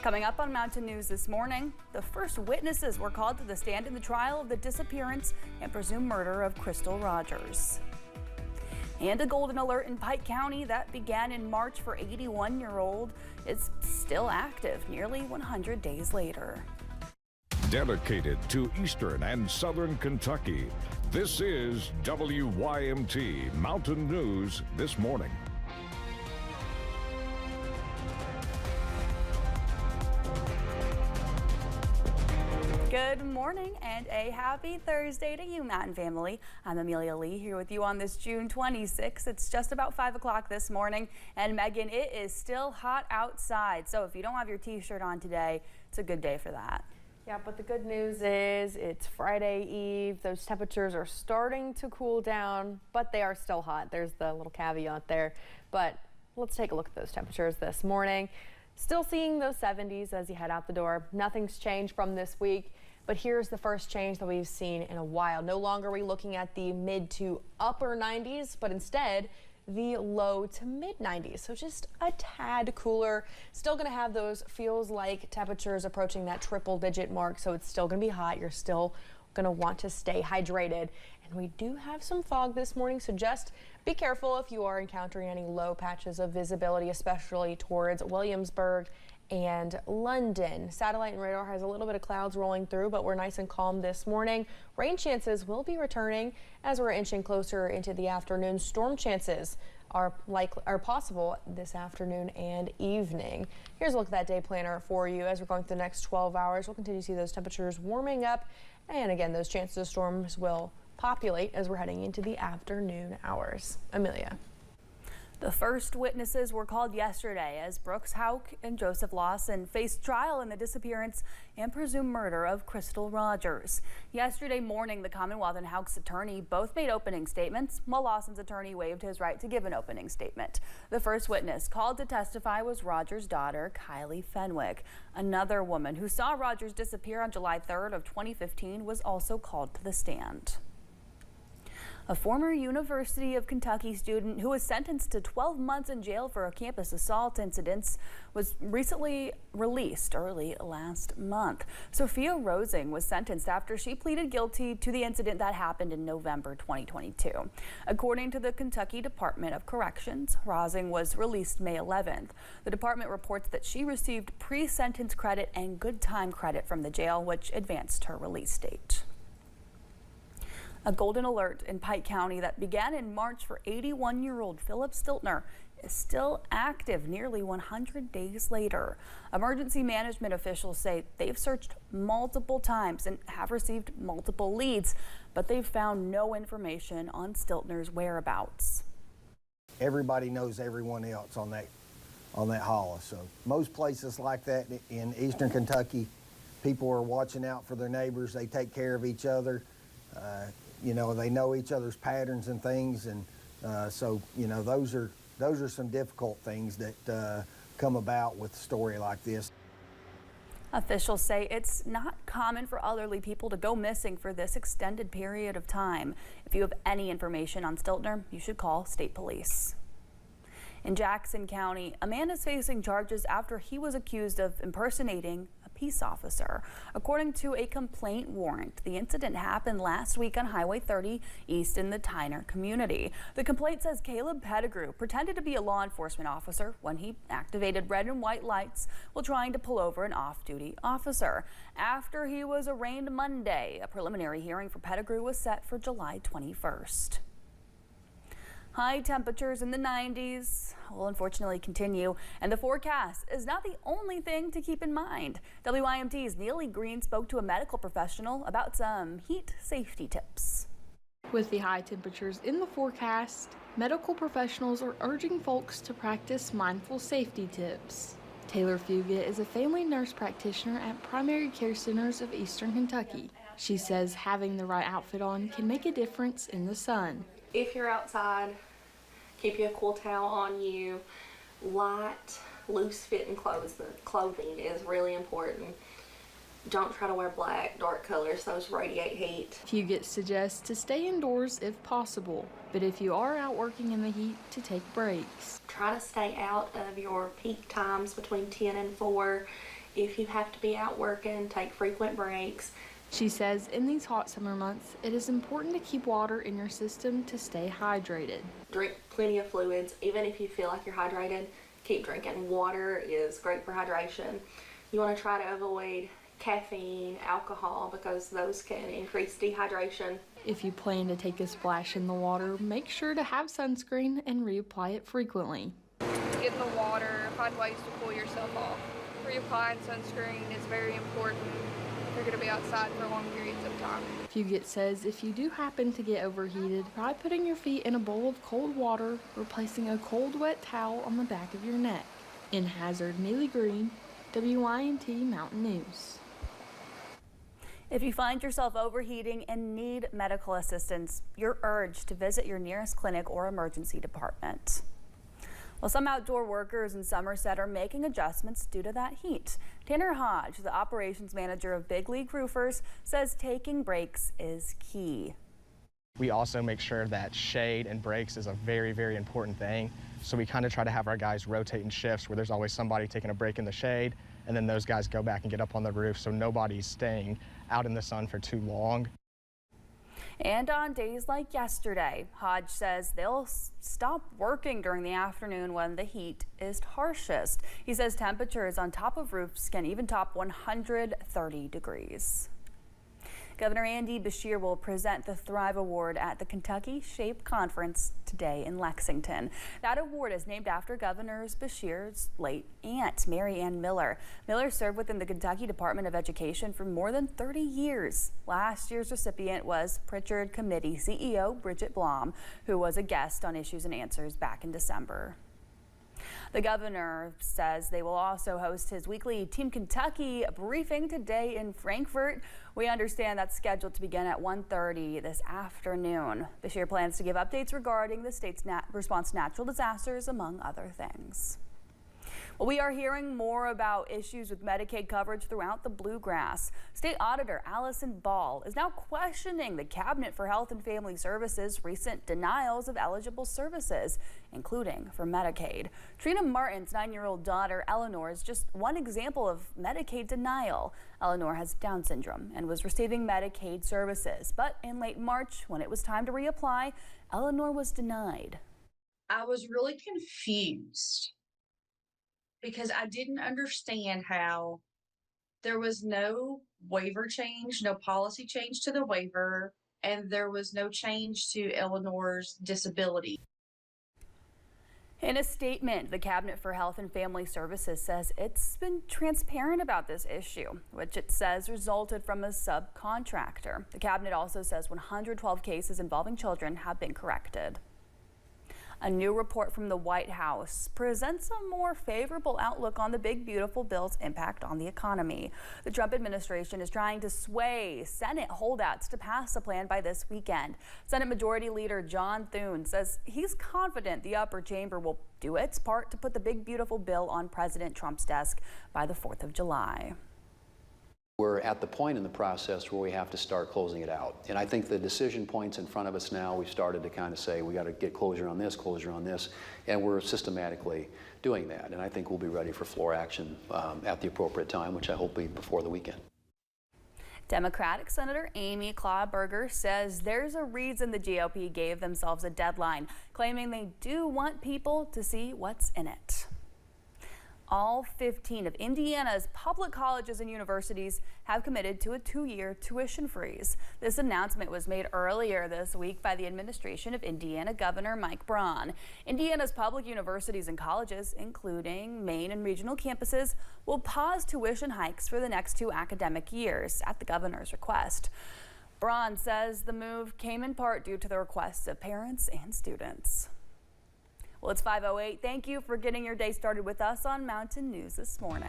Coming up on Mountain News this morning, the first witnesses were called to the stand in the trial of the disappearance and presumed murder of Crystal Rogers. And a golden alert in Pike County that began in March for 81-year-old is still active nearly 100 days later. Dedicated to Eastern and Southern Kentucky, this is WYMT Mountain News this morning. Good morning and a happy Thursday to you, Mountain family. I'm Amelia Lee here with you on this June 26th. It's just about 5 o'clock this morning. And Megan, it is still hot outside. So if you don't have your t-shirt on today, it's a good day for that. Yeah, but the good news is it's Friday Eve. Those temperatures are starting to cool down, but they are still hot. There's the little caveat there. But let's take a look at those temperatures this morning. Still seeing those 70s as you head out the door. Nothing's changed from this week, but here's the first change that we've seen in a while. No longer are we looking at the mid to upper 90s, but instead the low to mid 90s. So just a tad cooler. Still going to have those feels like temperatures approaching that triple digit mark. So it's still going to be hot. You're still going to want to stay hydrated. And we do have some fog this morning, so just be careful if you are encountering any low patches of visibility, especially towards Williamsburg and London. Satellite and radar has a little bit of clouds rolling through, but we're nice and calm this morning. Rain chances will be returning as we're inching closer into the afternoon. Storm chances are possible this afternoon and evening. Here's a look at that day planner for you. As we're going through the next 12 hours, we'll continue to see those temperatures warming up. And again, those chances of storms will populate as we're heading into the afternoon hours. Amelia. The first witnesses were called yesterday as Brooks Houck and Joseph Lawson faced trial in the disappearance and presumed murder of Crystal Rogers. Yesterday morning, the Commonwealth and Houck's attorney both made opening statements, while Lawson's attorney waived his right to give an opening statement. The first witness called to testify was Rogers' daughter, Kylie Fenwick. Another woman who saw Rogers disappear on July 3rd of 2015 was also called to the stand. A former University of Kentucky student who was sentenced to 12 months in jail for a campus assault incident was recently released early last month. Sophia Rosing was sentenced after she pleaded guilty to the incident that happened in November 2022. According to the Kentucky Department of Corrections, Rosing was released May 11th. The department reports that she received pre-sentence credit and good time credit from the jail, which advanced her release date. A golden alert in Pike County that began in March for 81-year-old Philip Stilner is still active nearly 100 days later. Emergency management officials say they've searched multiple times and have received multiple leads, but they've found no information on Stilner's whereabouts. Everybody knows everyone else on that hollow. So most places like that in Eastern Kentucky, people are watching out for their neighbors. They take care of each other. You know, they know each other's patterns and things, and so you know those are some difficult things that come about with a story like this. Officials say it's not common for elderly people to go missing for this extended period of time. If you have any information on Stilner, you should call state police. In Jackson County, a man is facing charges after he was accused of impersonating a peace officer. According to a complaint warrant, the incident happened last week on Highway 30 east in the Tyner community. The complaint says Caleb Pettigrew pretended to be a law enforcement officer when he activated red and white lights while trying to pull over an off-duty officer. After he was arraigned Monday, a preliminary hearing for Pettigrew was set for July 21st. High temperatures in the 90s will unfortunately continue, and the forecast is not the only thing to keep in mind. WYMT's Neely Green spoke to a medical professional about some heat safety tips. With the high temperatures in the forecast, medical professionals are urging folks to practice mindful safety tips. Taylor Fugit is a family nurse practitioner at Primary Care Centers of Eastern Kentucky. She says having the right outfit on can make a difference in the sun. If you're outside, keep you a cool towel on you. Light, loose-fitting clothing is really important. Don't try to wear black, dark colors. Those radiate heat. Fugit suggests to stay indoors if possible, but if you are out working in the heat, to take breaks. Try to stay out of your peak times between 10 and 4 If you have to be out working, take frequent breaks. She says in these hot summer months, it is important to keep water in your system to stay hydrated. Drink plenty of fluids. Even if you feel like you're hydrated, keep drinking. Water is great for hydration. You want to try to avoid caffeine, alcohol, because those can increase dehydration. If you plan to take a splash in the water, make sure to have sunscreen and reapply it frequently. Get in the water, find ways to cool yourself off. Reapplying sunscreen is very important if you're going to be outside for long periods of time. Fugit says if you do happen to get overheated, try putting your feet in a bowl of cold water or placing a cold wet towel on the back of your neck. In Hazard, Neely Green, WYMT Mountain News. If you find yourself overheating and need medical assistance, you're urged to visit your nearest clinic or emergency department. Well, some outdoor workers in Somerset are making adjustments due to that heat. Tanner Hodge, the operations manager of Big League Roofers, says taking breaks is key. We also make sure that shade and breaks is a very, very important thing. So we kind of try to have our guys rotate in shifts where there's always somebody taking a break in the shade, and then those guys go back and get up on the roof so nobody's staying out in the sun for too long. And on days like yesterday, Hodge says they'll stop working during the afternoon when the heat is harshest. He says temperatures on top of roofs can even top 130 degrees. Governor Andy Beshear will present the Thrive Award at the Kentucky SHAPE Conference today in Lexington. That award is named after Governor Beshear's late aunt, Mary Ann Miller. Miller served within the Kentucky Department of Education for more than 30 years. Last year's recipient was Pritchard Committee CEO Bridget Blom, who was a guest on Issues and Answers back in December. The governor says they will also host his weekly Team Kentucky briefing today in Frankfort. We understand that's scheduled to begin at 1:30 this afternoon. Beshear plans to give updates regarding the state's response to natural disasters, among other things. Well, we are hearing more about issues with Medicaid coverage throughout the Bluegrass. State Auditor Allison Ball is now questioning the Cabinet for Health and Family Services' recent denials of eligible services, including for Medicaid. Trina Martin's 9-year-old daughter, Eleanor, is just one example of Medicaid denial. Eleanor has Down syndrome and was receiving Medicaid services, but in late March, when it was time to reapply, Eleanor was denied. I was really confused because I didn't understand how there was no waiver change, no policy change to the waiver, and there was no change to Eleanor's disability. In a statement, the Cabinet for Health and Family Services says it's been transparent about this issue, which it says resulted from a subcontractor. The Cabinet also says 112 cases involving children have been corrected. A new report from the White House presents a more favorable outlook on the big, beautiful bill's impact on the economy. The Trump administration is trying to sway Senate holdouts to pass the plan by this weekend. Senate Majority Leader John Thune says he's confident the upper chamber will do its part to put the big, beautiful bill on President Trump's desk by the 4th of July. We're at the point in the process where we have to start closing it out. And I think the decision points in front of us now, we've started to kind of say, we got to get closure on this, and we're systematically doing that. And I think we'll be ready for floor action at the appropriate time, which I hope will be before the weekend. Democratic Senator Amy Klobuchar says there's a reason the GOP gave themselves a deadline, claiming they do want people to see what's in it. All 15 of Indiana's public colleges and universities have committed to a 2-year tuition freeze. This announcement was made earlier this week by the administration of Indiana Governor Mike Braun. Indiana's public universities and colleges, including main and regional campuses, will pause tuition hikes for the next 2 academic years at the governor's request. Braun says the move came in part due to the requests of parents and students. Well, it's 5:08. Thank you for getting your day started with us on Mountain News this morning.